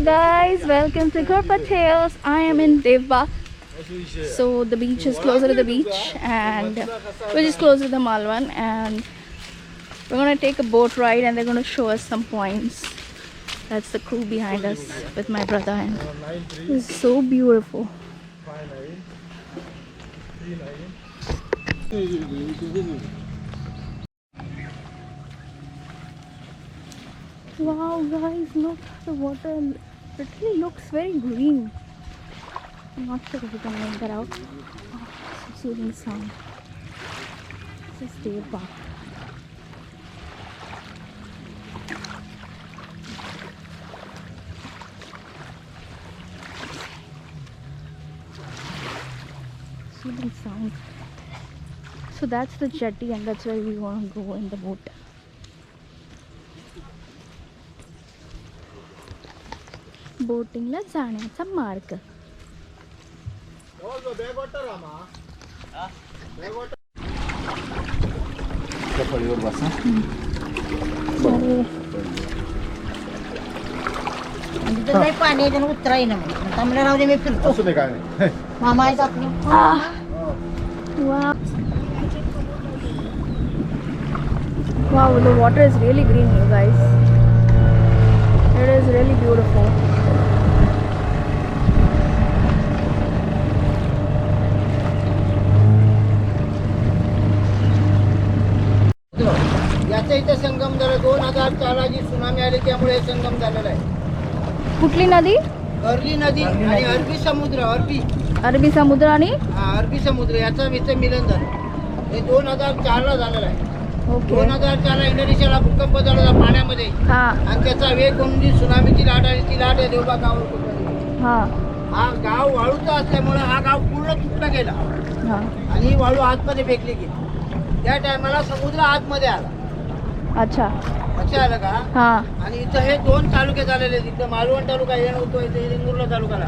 guys, welcome to Gurpa Tales. I am in Devbagh. So the beach is closer to the beach and which is closer to the Malvan, and we're gonna take a boat ride and they're gonna show us some points. That's the crew behind us with my brother, and it's so beautiful. Wow guys, look, the water literally looks very green. I'm not sure if you can make that out. Oh, so soothing sound. This is Devbagh. Soothing sound. So that's the jetty, and that's where we want to go in the boat. बोटिंगला जाण्याचा मार्ग. पाणी उतराय ना मला राहू दे मी फिरतो मामा आहेत आपले. Wow, the water is really green, you guys. It is really beautiful. याचा इथे संगम झाला 2004 जी सुनामी आली त्यामुळे संगम झालेला आहे. कुठली नदी? अर्ली नदी आणि अरबी समुद्र. अरबी समुद्र आणि अरबी समुद्र याचा इथे मिलन झालं. हे 2004 ला झालेलं आहे. ओके. 2004 ला इंडोनेशियाला भूकंप झाला पाण्यामध्ये. आणि त्याचा वेग कोणती सुनामीची लाट आली. ती लाट आहे देवबाग गावावर कोसळली. हा गाव वाळूचा असल्यामुळे हा गाव पूर्ण तुटला गेला आणि ही वाळू आतमध्ये फेकली गेली. त्या टायमाला समुद्र आतमध्ये आला. अच्छा, लक्षात आलं का? आणि इथं हे 2 तालुके झालेले. इथं मालवण तालुका येण होतो, इथे हिंगुर्ला तालुकाला.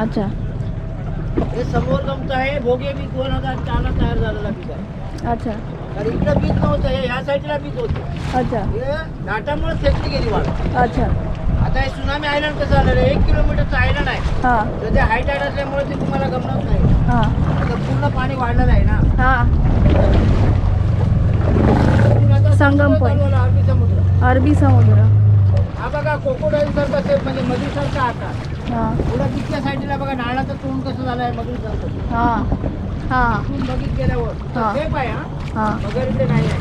अच्छा. हे समोर तुमचं आहे भोगे बीच 2004 ला तयार झालेला बीच आहे. अच्छा. तर इकडं बीच नव्हतं, ह्या साईडला बीच होतं. अच्छा. हे लाटामुळे फेकली गेली वाळू. अच्छा. आता हे सुनामी आयलंड कसं झालेलं आहे, 1 किलोमीटरचं आयलंड आहे. तर ते हाय टाईड असल्यामुळे ते तुम्हाला गमत नाही. आता पूर्ण पाणी वाढलेलं आहे ना. संगम पॉइंट, अरबी समुद्र. अरबी समुद्र. हा बघा कोकोडाईल सारखा सेप, म्हणजे मधुसारखा आकार. पुढे बीचच्या साईडला बघा नारळाचं तोंड कसं झालं आहे मधुसारखं. बघित गेल्यावर सेप आहे. हा वगैरे इथे नाही आहे.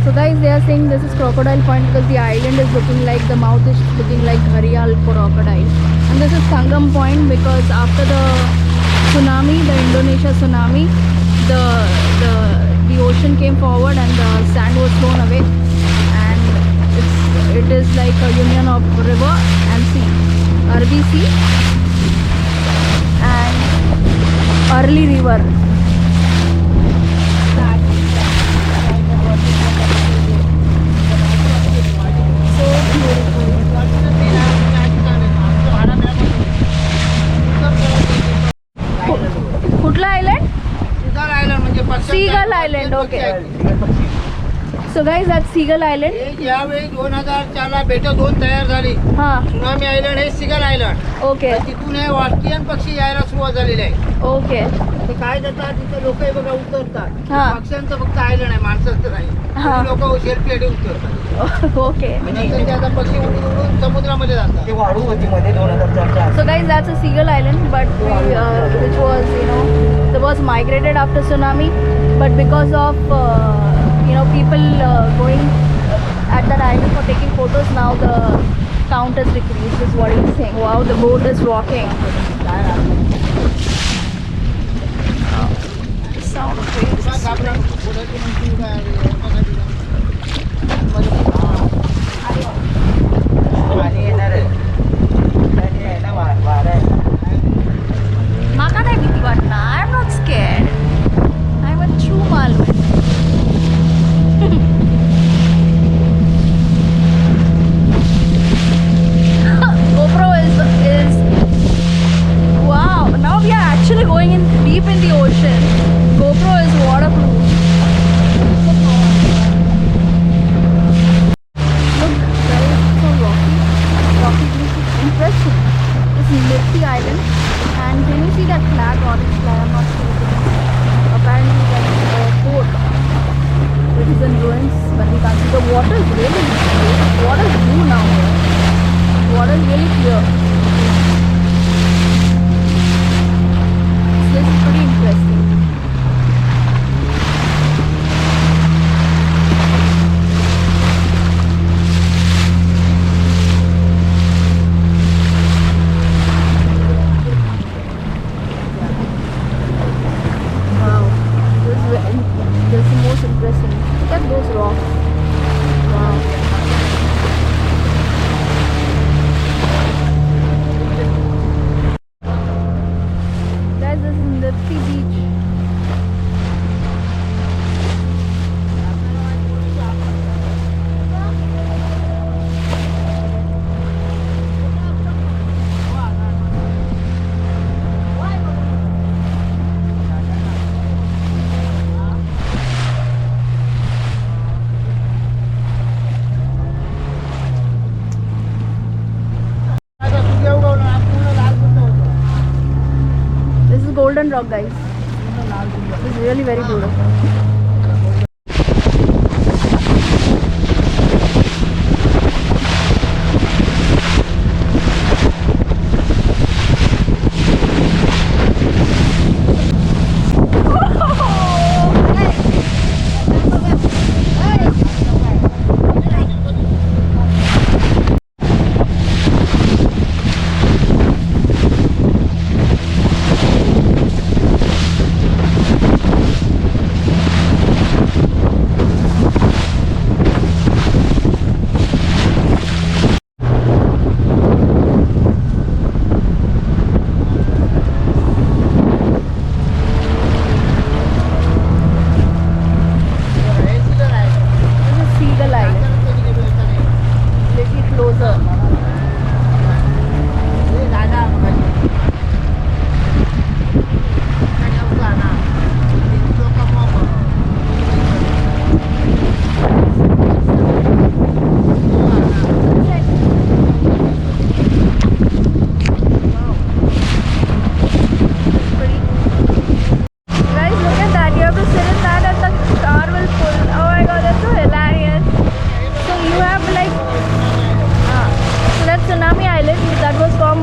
So guys, they are saying this is crocodile point because the island is looking like, the mouth is looking like Gharial crocodile, and this is Sangam point because after the tsunami, the Indonesia tsunami, the ocean came forward and the sand was thrown away, and it is like a union of river and sea, Arabi Sea and Arli River. कुठला island? Seagull Island. Okay. So guys, that's Seagull Island. यावेळी 2004 ला बेट 2 तयार झाली. Tsunami island हे seagull island. Okay. तिथून हे Austrian पक्षी यायला सुरुवात झालेली आहे. ओके. ते काय करतात, तिथे लोक बघा उतरतात. पक्ष्यांचं फक्त आयलंड आहे, माणसाचं नाही. लोक शेल्फी उतरतात. ओके. आता पक्षी उडून समुद्रामध्ये जातात. ते वाळू होती मध्ये 2004. So guys, that's a Seagull Island, but which was, that was migrated after tsunami, but because of people going at that island for taking photos, now the count has decreased, is what he's saying. Wow, the boat is rocking. Sound of waves. Maka nahi bhiti watna. I'm not scared. I'm a true Malvan. GoPro is wow. Now we are actually going in deep in the ocean. GoPro is waterproof. black orange flag, I'm not sure. Apparently that's a fort which is in ruins, but we can't see. The water is really blue. Water is blue now here. Water is really clear. So this is pretty interesting. This is the most interesting. Look at those rocks. Wow. Guys, this is Nifty Beach. This is golden rock, guys. This is really very beautiful.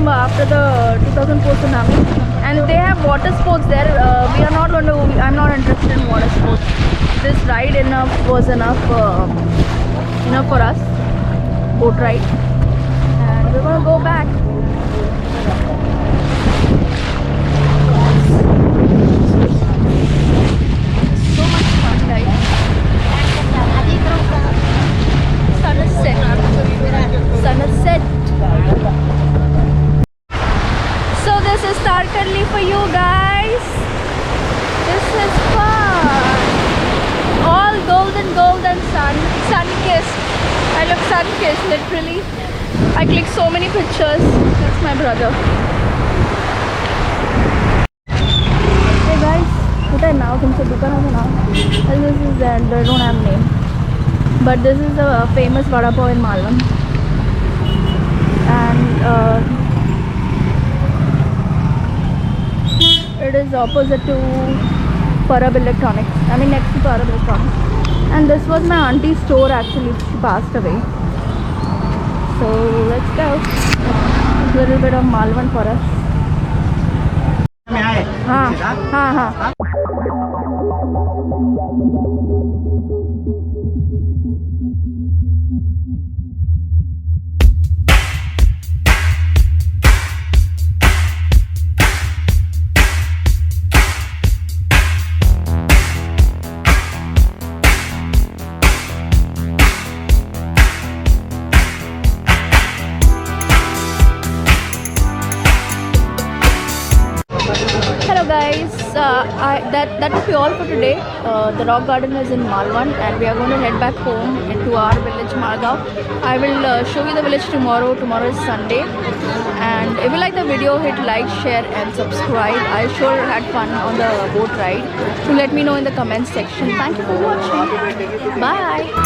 After the 2004 tsunami, and they have water sports there. We are not going to. I'm not interested in water sports. This ride was enough for us. Boat ride, and we're gonna go back. So much fun, guys. Sun is set. Sun is set. So this is Tarkarli for you guys. This is fun. All golden sun-kissed. I look sun-kissed, literally. I click so many pictures. That's my brother. Hey guys, what are now? Tumse dukan hai na? This is they don't have name, but this is a famous vada pav in Malvan, and it is opposite to Parab Electronics. I mean next to Parab Electronics. And this was my auntie's store actually. She passed away. So let's go. A little bit of Malvan for us. Ha. Guys, that will be all for today. The rock garden is in Malvan, and we are going to head back home into our village Margaon. I will show you the village tomorrow. Tomorrow is Sunday, and if you like the video, hit like, share and subscribe. I sure had fun on the boat ride. So let me know in the comments section. Thank you for watching. Bye.